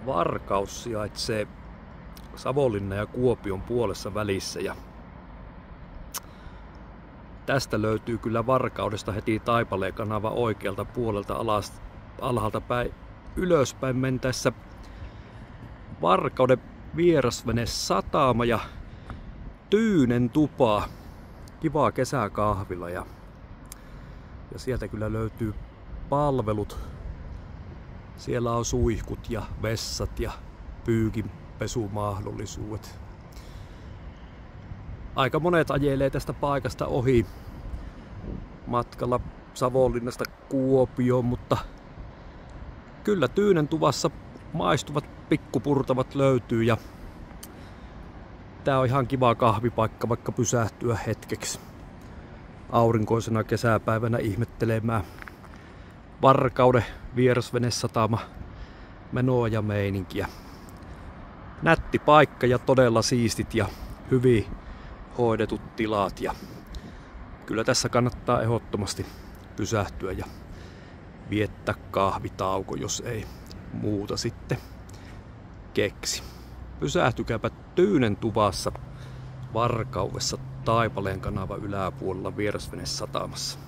Varkaus sijaitsee Savonlinnan ja Kuopion puolessa välissä ja tästä löytyy kyllä Varkaudesta heti Taipaleen kanava oikealta puolelta alhaalta päin ylöspäin mentäessä Varkauden vierasvenesatama ja Tyynen tupa, kiva kesäkahvila ja sieltä kyllä löytyy palvelut. Siellä on suihkut ja vessat ja pyykinpesumahdollisuudet. Aika monet ajelee tästä paikasta ohi matkalla Savonlinnasta Kuopioon, mutta kyllä Tyynen tuvassa maistuvat pikkupurtavat löytyy ja tää on ihan kiva kahvipaikka vaikka pysähtyä hetkeksi aurinkoisena kesäpäivänä ihmettelemään Varkauden vierasvenesatama menoa ja meininkiä. Nätti paikka ja todella siistit ja hyvin hoidetut tilat ja kyllä tässä kannattaa ehdottomasti pysähtyä ja viettää kahvitauko, jos ei muuta sitten keksi. Pysähtykääpä Tyynen tuvassa Varkaudessa Taipaleen kanavan yläpuolella vierasvenesatamassa.